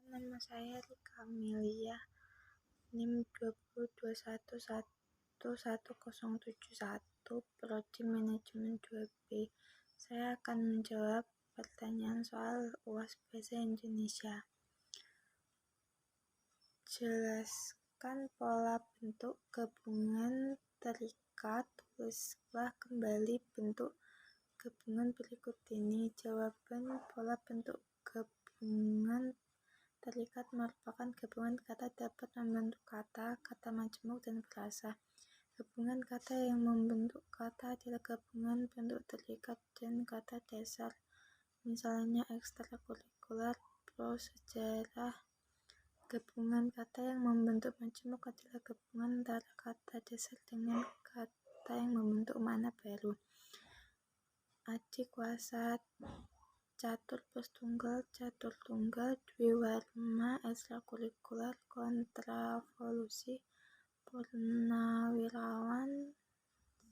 nama saya Rika Amelia, NIM 202111071, Prodi Manajemen 2B. Saya akan menjawab pertanyaan soal UAS Bahasa Indonesia. Jelaskan pola bentuk gabungan terikat. Tulislah kembali bentuk gabungan berikut ini. Jawaban: pola bentuk gabungan terikat merupakan gabungan kata dapat membentuk kata majemuk dan frasa. Gabungan kata yang membentuk kata adalah gabungan bentuk terikat dan kata dasar. Misalnya ekstrakurikuler, pro, sejarah. Gabungan kata yang membentuk majemuk adalah gabungan antara kata dasar dengan kata yang membentuk makna baru. Adik, kuasa, catur plus tunggal, catur tunggal, dwiwarna, ekstrakurikuler, kontravolusi, purnawirawan,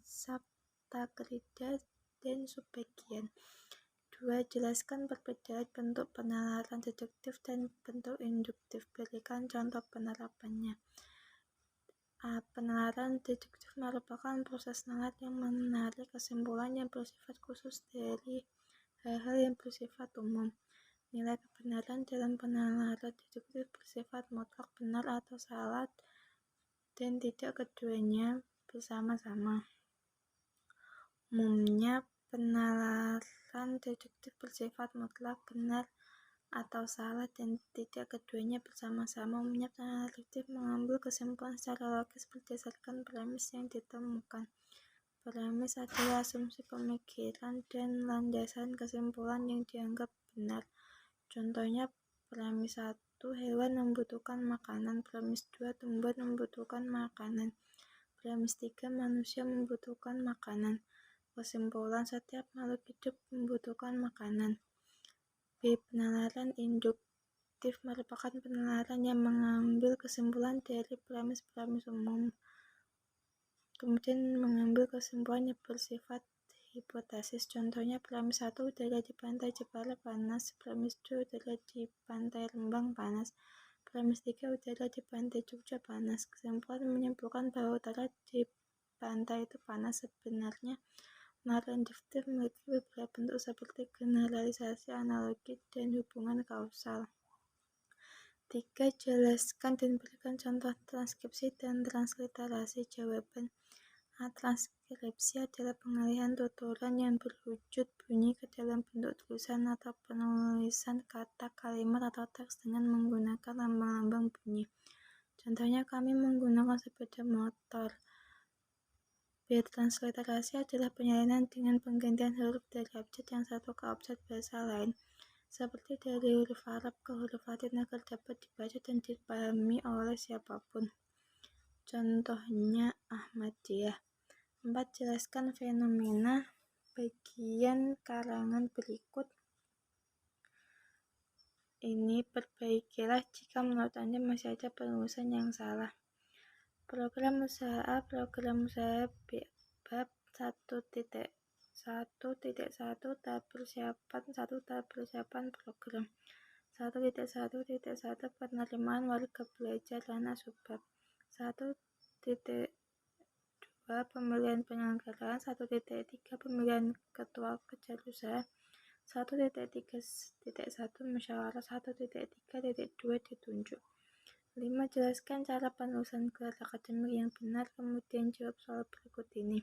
saptakrida, dan subbagian. 2. Jelaskan perbedaan bentuk penalaran deduktif dan bentuk induktif. Berikan contoh penerapannya. A. Penalaran deduktif merupakan proses nalar yang menarik kesimpulan yang bersifat khusus dari hal-hal yang bersifat umum. Nilai kebenaran dalam penalaran deduktif bersifat mutlak benar atau salah dan tidak keduanya bersama-sama. Umumnya, penalaran deduktif bersifat mutlak benar atau salah dan tidak keduanya bersama-sama. Umumnya, penalaran deduktif mengambil kesimpulan secara logis berdasarkan premis yang ditemukan. Premis adalah asumsi pemikiran dan landasan kesimpulan yang dianggap benar. Contohnya, premis 1, hewan membutuhkan makanan. Premis 2, tumbuhan membutuhkan makanan. Premis 3, manusia membutuhkan makanan. Kesimpulan: setiap makhluk hidup membutuhkan makanan. B. Penalaran induktif merupakan penalaran yang mengambil kesimpulan dari premis-premis umum, kemudian mengambil kesimpulan yang bersifat hipotesis. Contohnya, premis 1, udara di pantai Jepara panas. Premis 2, udara di pantai Rembang panas. Premis 3, udara di pantai Jogja panas. Kesimpulan menyimpulkan bahwa udara di pantai itu panas. Sebenarnya, penalaran induktif memiliki beberapa bentuk seperti generalisasi, analogi, dan hubungan kausal. 3. Jelaskan dan berikan contoh transkripsi dan transliterasi. Jawaban: A. Transkripsi adalah pengalihan tuturan yang berwujud bunyi ke dalam bentuk tulisan atau penulisan kata, kalimat, atau teks dengan menggunakan lambang-lambang bunyi. Contohnya, kami menggunakan sepeda motor. B. Transliterasi adalah penyalinan dengan penggantian huruf dari abjad yang satu ke abjad bahasa lain, seperti dari huruf Arab ke huruf Latin agar dapat dibaca dan dipahami oleh siapapun. Contohnya, Ahmadiyah. 4. Jelaskan fenomena. Bagian karangan berikut ini perbaikilah jika menurut Anda masih ada penulisan yang salah. Program usaha A, program usaha B, bab 1.1.1 tahap persiapan program 1.1.1 penerimaan warga belajar anak subbab 1.2 pemilihan penyelenggaraan 1.3 pemilihan ketua kejar usaha 1.3.1 musyawarah 1.3.2 ditunjuk. 5. Jelaskan cara penulisan gelar akademik yang benar, kemudian jawab soal berikut ini.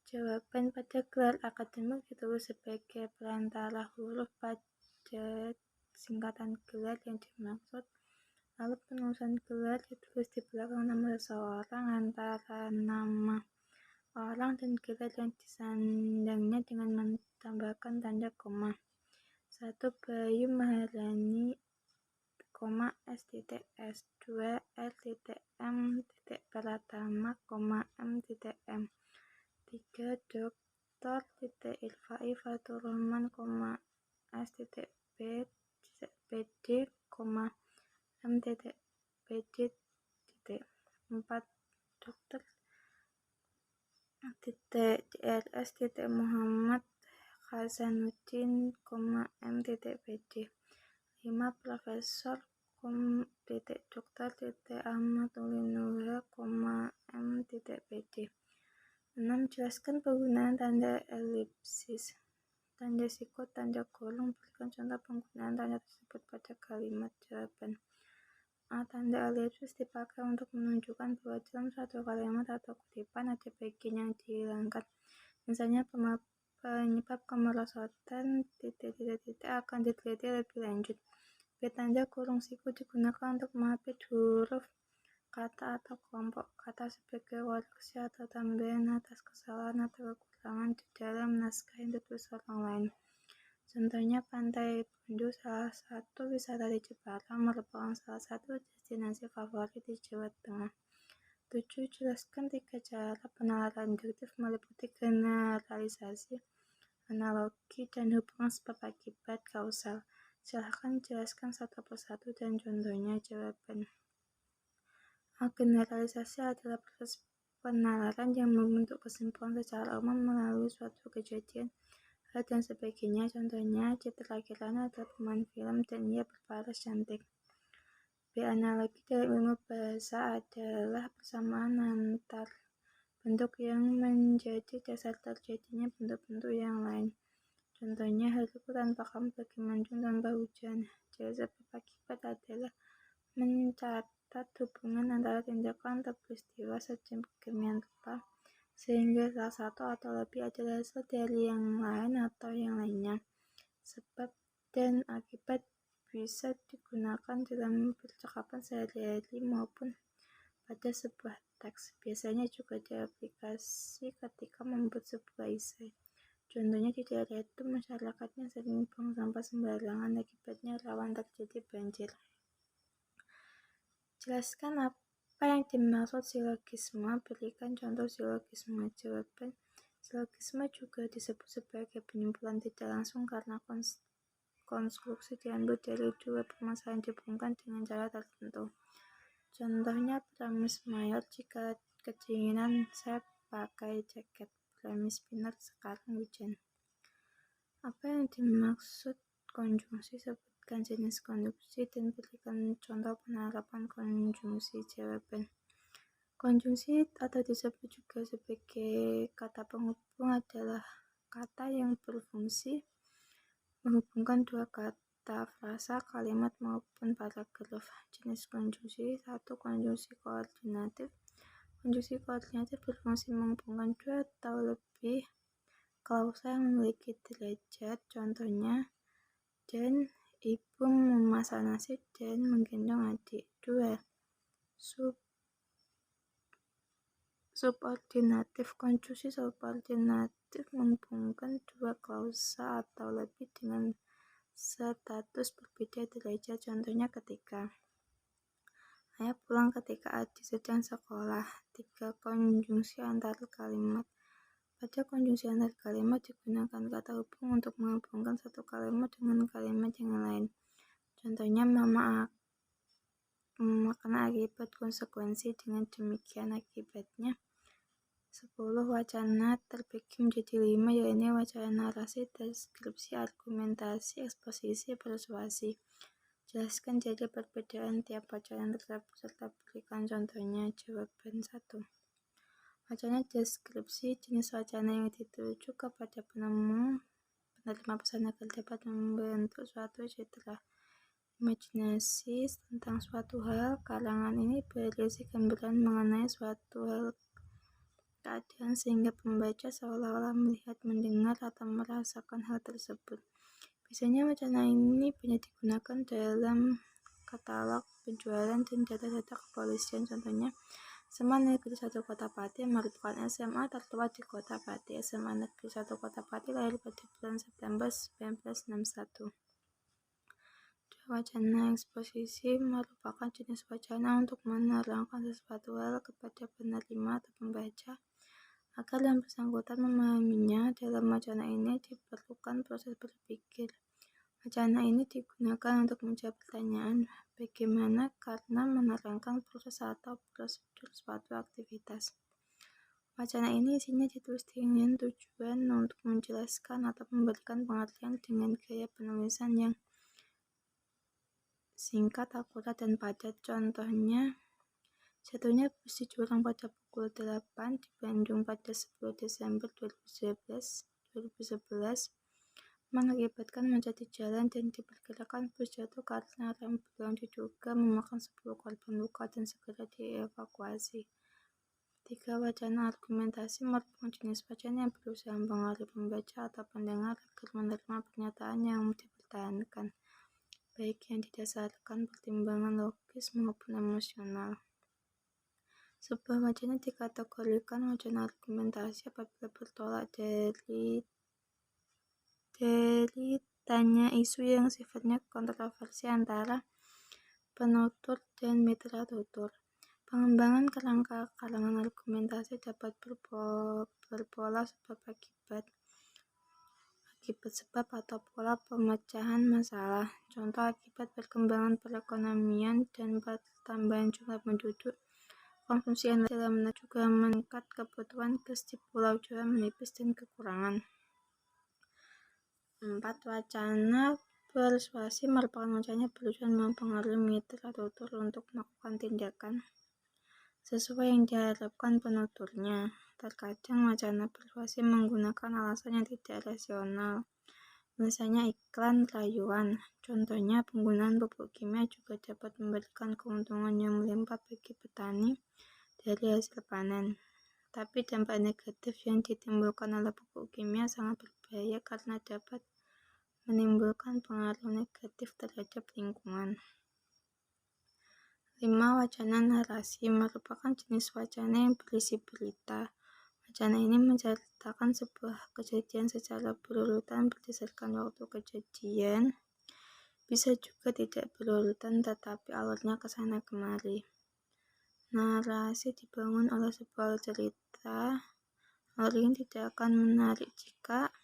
Jawaban: pada gelar akademik ditulis sebagai perantara huruf pada singkatan gelar yang dimaksud, lalu penulisan gelar ditulis di belakang nama seseorang antara nama orang dan gelar yang disandangnya dengan menambahkan tanda koma. 1. Bayu Maharani, S.S. 2. R.M. Pratama, M.M. 3. Dr. Irfai Fatur Rahman, S.B. PD, M.PD. 4. Dr. Drs. Muhammad Hasanuddin, M.PD. 5. Profesor, Dr. Ahmad Ulinuha, M. Pd. 6. Jelaskan penggunaan tanda elipsis, tanda sikot, tanda kurung. Berikan contoh penggunaan tanda tersebut pada kalimat jawaban. A. Tanda elipsis dipakai untuk menunjukkan bahwa dalam suatu kalimat atau kutipan ada bagian yang dihilangkan. Misalnya, penyebab kemerosotan akan diteliti lebih lanjut. B. Tanda kurung siku digunakan untuk mengapit huruf, kata, atau kelompok kata sebagai koreksi atau tambahan atas kesalahan atau kekurangan di dalam naskah yang ditulis orang lain. Contohnya, Pantai Bundu, salah satu wisata di Jepara, merupakan salah satu destinasi favorit di Jawa Tengah. 7. Jelaskan 3 cara penalaran deduktif meliputi generalisasi, analogi, dan hubungan sebab akibat kausal. Silahkan jelaskan satu persatu dan contohnya jawaban. Generalisasi adalah proses penalaran yang membentuk kesimpulan secara umum melalui suatu kejadian, hal, dan sebagainya. Contohnya, Citra Kirana adalah pemain film dan ia berparas cantik. B. Analogi dalam ilmu bahasa adalah persamaan antar bentuk yang menjadi dasar terjadinya bentuk-bentuk yang lain. Contohnya, hariku tanpa kamu bagi mendung tanpa hujan. Jadi sebab akibat adalah mencatat hubungan antara tindakan atau peristiwa sedemikian rupa sehingga salah satu atau lebih adalah hasil dari yang lain atau yang lainnya. Sebab dan akibat bisa digunakan dalam percakapan sehari-hari maupun pada sebuah teks. Biasanya juga diaplikasi ketika membuat sebuah esai. Contohnya, di daerah itu masyarakatnya sering buang sampah sembarangan, akibatnya rawan terjadi banjir. Jelaskan apa yang dimaksud silogisme. Berikan contoh silogisme. Jawaban. Silogisme juga disebut sebagai penyimpulan tidak langsung karena konstruksi diambil dari dua permasalahan dihubungkan dengan cara tertentu. Contohnya, premis mayor, jika kedinginan saya pakai jaket. Premis minor, sekarang hujan. Apa yang dimaksud konjungsi? Sebutkan jenis konjungsi dan berikan contoh penerapan konjungsi. Jawaban. Konjungsi atau disebut juga sebagai kata penghubung adalah kata yang berfungsi menghubungkan dua kata, frasa, kalimat, maupun paragraf. Jenis konjungsi. 1. Konjungsi koordinatif. Konjungsi koordinatif berfungsi menghubungkan dua atau lebih klausa yang memiliki derajat. Contohnya, dan ibu memasak nasi dan menggendong adik. 2. Subordinatif. Konjungsi subordinatif menghubungkan dua klausa atau lebih dengan status berbeda derajat. Contohnya, ketika. Ayah pulang ketika adik sedang sekolah. 3. Konjungsi antar kalimat. Pada konjungsi antar kalimat digunakan kata hubung untuk menghubungkan satu kalimat dengan kalimat yang lain. Contohnya, mama makna akibat konsekuensi, dengan demikian akibatnya. 10. Wacana terbagi menjadi 5, yaitu wacana narasi, deskripsi, argumentasi, eksposisi, persuasi. Jelaskan jadi perbedaan tiap wacana tersebut serta berikan contohnya. Jawaban. 1. Wacana deskripsi, jenis wacana yang dituju kepada penerima pesan agar dapat membentuk suatu citra imajinasi tentang suatu hal. Karangan ini berisi gambaran mengenai suatu hal keadaan sehingga pembaca seolah-olah melihat, mendengar, atau merasakan hal tersebut. Biasanya wacana ini banyak digunakan dalam katalog penjualan dan data-data kepolisian. Contohnya, SMA Negeri 1 Kota Pati merupakan SMA tertua di Kota Pati. SMA Negeri 1 Kota Pati lahir pada bulan September 1961. Wacana eksposisi merupakan jenis wacana untuk menerangkan sesuatu hal kepada penerima atau pembaca agar yang bersangkutan memahaminya. Dalam wacana ini diperlukan proses berpikir. Wacana ini digunakan untuk menjawab pertanyaan bagaimana karena menerangkan proses atau prosedur suatu aktivitas. Wacana ini isinya ditulis dengan tujuan untuk menjelaskan atau memberikan pengertian dengan gaya penulisan yang singkat, akurat, dan padat. Contohnya, jatuhnya bus di Jurang pada pukul 8 di Bandung pada 10 Desember 2011 mengakibatkan macet di jalan dan diperkirakan bus jatuh karena rem blong, diduga memakan 10 korban luka dan segera dievakuasi. 3. Wacana argumentasi merupakan jenis wacana yang berusaha mempengaruhi pembaca atau pendengar agar menerima pernyataan yang dipertahankan, baik yang didasarkan pertimbangan logis maupun emosional. Sebuah wacana dikategorikan wacana argumentasi apabila bertolak dari tanya isu yang sifatnya kontroversi antara penutur dan mitra tutur. Pengembangan kerangka kalangan argumentasi dapat berpola sebab atau pola pemecahan masalah. Contoh, akibat perkembangan perekonomian dan pertambahan jumlah penduduk, konsumsi energi dalam negeri juga meningkat, kebutuhan gas di Pulau Jawa menipis, dan kekurangan. 4. Wacana persuasi merupakan wacana yang bertujuan mempengaruhi mitra tutur untuk melakukan tindakan sesuai yang diharapkan penuturnya. Terkadang wacana persuasi menggunakan alasan yang tidak rasional, misalnya iklan rayuan. Contohnya, penggunaan pupuk kimia juga dapat memberikan keuntungan yang melimpah bagi petani dari hasil panen. Tapi dampak negatif yang ditimbulkan oleh pupuk kimia sangat berbahaya karena dapat menimbulkan pengaruh negatif terhadap lingkungan. 5. Wacana narasi merupakan jenis wacana yang berisi berita. Wacana ini menceritakan sebuah kejadian secara berurutan berdasarkan waktu kejadian, bisa juga tidak berurutan tetapi alurnya kesana kemari. Narasi dibangun oleh sebuah cerita. Alur ini tidak akan menarik jika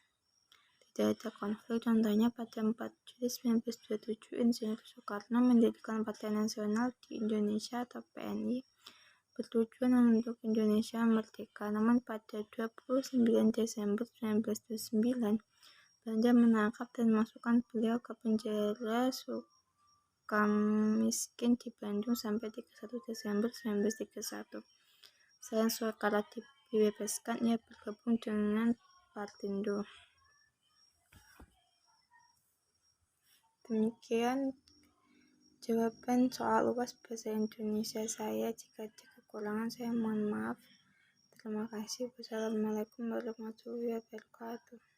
tidak ada konflik. Contohnya, pada 4 Juli 1927, Insinyur Soekarno mendirikan Partai Nasional di Indonesia atau PNI bertujuan untuk Indonesia merdeka. Namun pada 29 Desember 1929, Belanda menangkap dan memasukkan beliau ke penjara Sukamiskin di Bandung sampai 31 Desember 1931. Selain Soekarno dibebaskan, ia bergabung dengan Partindo. Demikian jawaban soal UAS Bahasa Indonesia saya. Jika ada kekurangan, saya mohon maaf. Terima kasih. Wassalamualaikum warahmatullahi wabarakatuh.